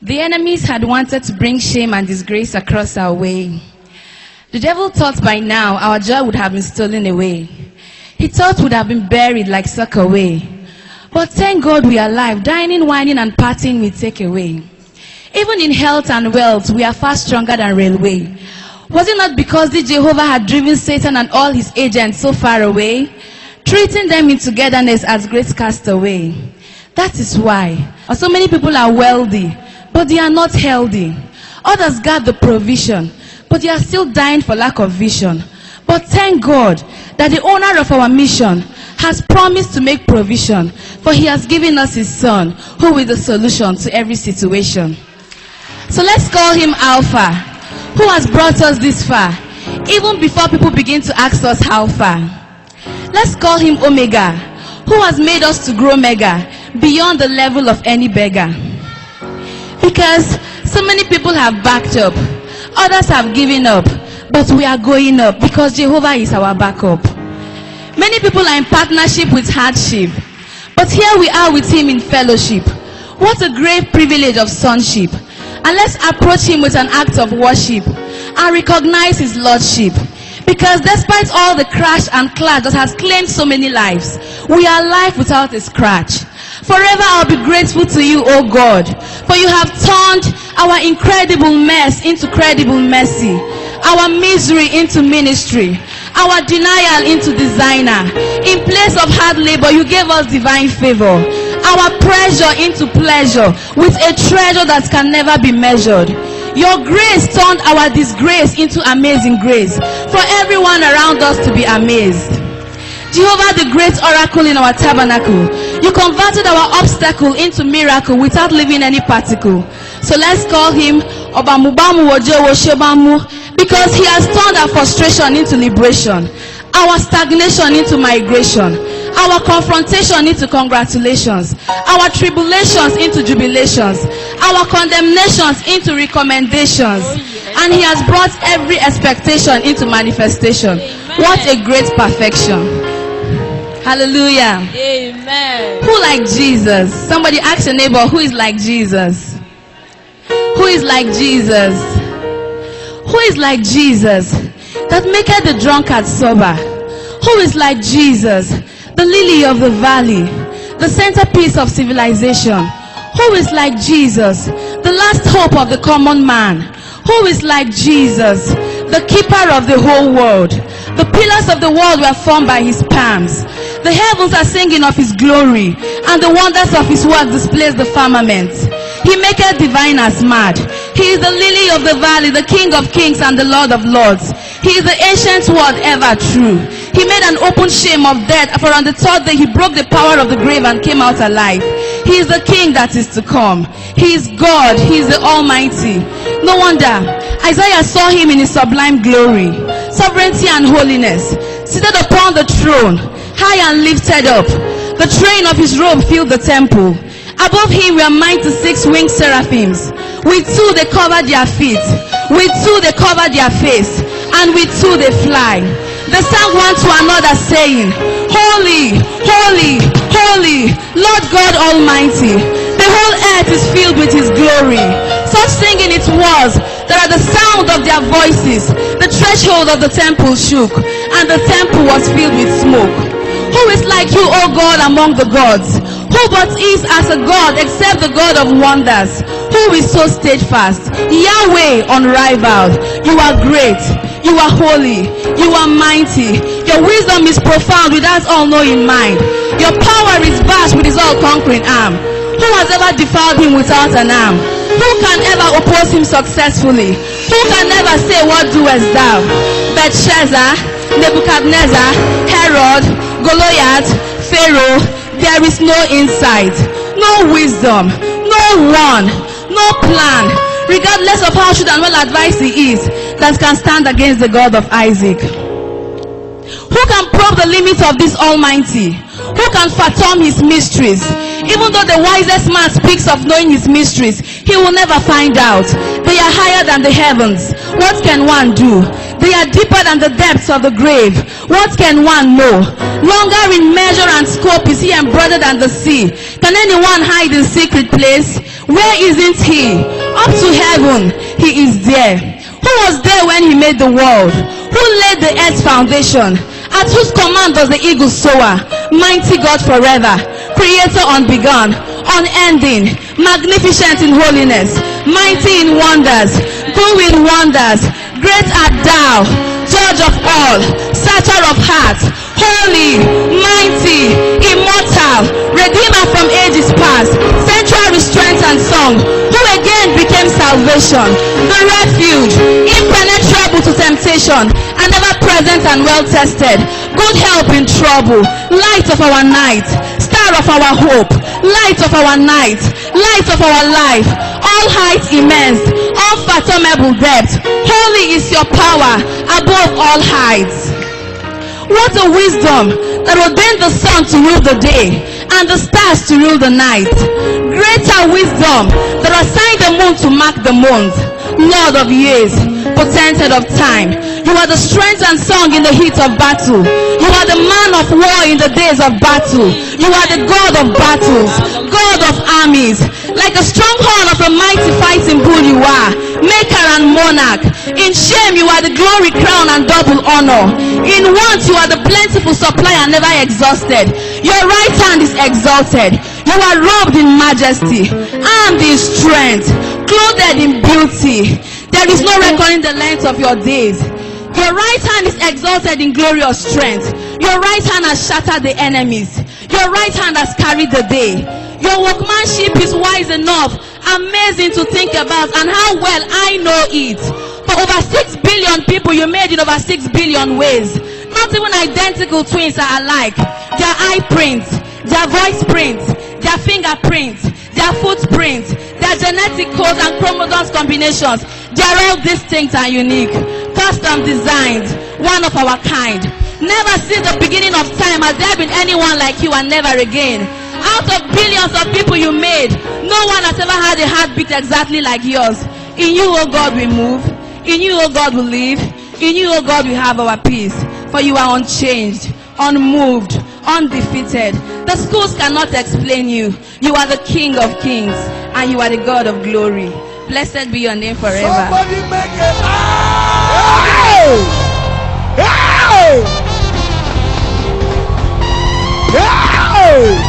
The enemies had wanted to bring shame and disgrace across our way. The devil thought by now our joy would have been stolen away. He thought we'd have been buried like suck away. But thank God we are alive, dining, whining, and partying we take away. Even in health and wealth, we are far stronger than railway. Was it not because the Jehovah had driven Satan and all his agents so far away, treating them in togetherness as great castaway? That is why so many people are wealthy, but they are not healthy. Others got the provision, but they are still dying for lack of vision. But thank God that the owner of our mission has promised to make provision, for he has given us his son, who is the solution to every situation. So let's call him Alpha, who has brought us this far, even before people begin to ask us how far. Let's call him Omega, who has made us to grow mega, beyond the level of any beggar. Because so many people have backed up, others have given up, but we are going up because Jehovah is our backup. Many people are in partnership with hardship, but here we are with him in fellowship. What a great privilege of sonship. And let's approach him with an act of worship and recognize his lordship. Because despite all the crash and clash that has claimed so many lives, we are alive without a scratch. Forever I'll be grateful to you, O God, for you have turned our incredible mess into credible mercy, our misery into ministry, our denial into designer. In place of hard labor, you gave us divine favor, our pressure into pleasure, with a treasure that can never be measured. Your grace turned our disgrace into amazing grace, for everyone around us to be amazed. Jehovah, the great oracle in our tabernacle, you converted our obstacle into miracle without leaving any particle. So let's call him Obamubamu Wojewo Shebamu, because he has turned our frustration into liberation, our stagnation into migration, our confrontation into congratulations, our tribulations into jubilations, our condemnations into recommendations. And he has brought every expectation into manifestation. Amen. What a great perfection. Hallelujah. Amen. Who like Jesus? Somebody ask your neighbor, who is like Jesus? Who is like Jesus? Who is like Jesus that maketh the drunkard sober? Who is like Jesus, the lily of the valley, the centerpiece of civilization? Who is like Jesus, the last hope of the common man? Who is like Jesus, the keeper of the whole world? The pillars of the world were formed by his palms. The heavens are singing of his glory, and the wonders of his work displays the firmament. He maketh diviners mad. He is the lily of the valley, the King of kings and the Lord of lords. He is the ancient word, ever true. He made an open shame of death, for on the third day he broke the power of the grave and came out alive. He is the King that is to come. He is God. He is the Almighty. No wonder Isaiah saw him in his sublime glory, sovereignty and holiness, seated upon the throne, high and lifted up. The train of his robe filled the temple. Above him were 96 winged seraphims. With two they covered their feet, with two they covered their face, and with two they fly. They sang one to another, saying, Holy, holy, holy, Lord God Almighty. The whole earth is filled with his glory. Such singing it was that at the sound of their voices, the threshold of the temple shook, and the temple was filled with smoke. Who is like you, O God, among the gods? Who but is as a God except the God of wonders? Who is so steadfast? Yahweh unrivaled. You are great. You are holy. You are mighty. Your wisdom is profound with that all-knowing mind. Your power is vast with his all-conquering arm. Who has ever defiled him without an arm? Who can ever oppose him successfully? Who can ever say, what doest thou? Belshazzar, Nebuchadnezzar, Herod, Goliath, Pharaoh, there is no insight, no wisdom, no one, no plan, regardless of how should and well advised he is, that can stand against the God of Isaac. Who can probe the limits of this Almighty? Who can fathom his mysteries? Even though the wisest man speaks of knowing his mysteries, he will never find out. They are higher than the heavens. What can one do? They are deeper than the depths of the grave. What can one know? Longer in measure and scope is he embroidered than the sea. Can anyone hide in secret place? Where isn't he? Up to heaven, he is there. Who was there when he made the world? Who laid the earth's foundation? At whose command does the eagle soar? Mighty God forever, creator unbegun, unending, magnificent in holiness, mighty in wonders, doing wonders. Great art thou, judge of all, searcher of hearts, holy, mighty, immortal, redeemer from ages past, central restraint and song, who again became salvation, the refuge, impenetrable to temptation, and ever present and well tested, good help in trouble, light of our night, star of our hope, light of our night, light of our life, all height immense, unfathomable depth. Holy is your power above all heights. What a wisdom that ordained the sun to rule the day and the stars to rule the night. Greater wisdom that assigned the moon to mark the month. Lord of years, potentate of time, you are the strength and song in the heat of battle. You are the man of war in the days of battle. You are the God of battles, God of armies. Like a strong horn of a mighty fighting bull you are, maker and monarch. In shame you are the glory crown and double honor. In want you are the plentiful supply and never exhausted. Your right hand is exalted. You are robed in majesty, armed in strength, clothed in beauty. There is no reckoning the length of your days. Your right hand is exalted in glorious strength. Your right hand has shattered the enemies. Your right hand has carried the day. Your workmanship is wise enough, amazing to think about, and how well I know it. For over 6 billion people you made in over 6 billion ways. Not even identical twins are alike. Their eye prints, their voice prints, their fingerprints, their footprints, their genetic codes and chromosomes combinations, they are all distinct and unique. Custom designed, one of our kind. Never since the beginning of time has there been anyone like you, and never again. Out of billions of people you made, no one has ever had a heartbeat exactly like yours. In you, oh God, we move. In you, oh God, we live. In you, oh God, we have our peace. For you are unchanged, unmoved, undefeated. The schools cannot explain you. You are the King of kings, and you are the God of glory. Blessed be your name forever. Somebody make it. Hey! Hey! Hey!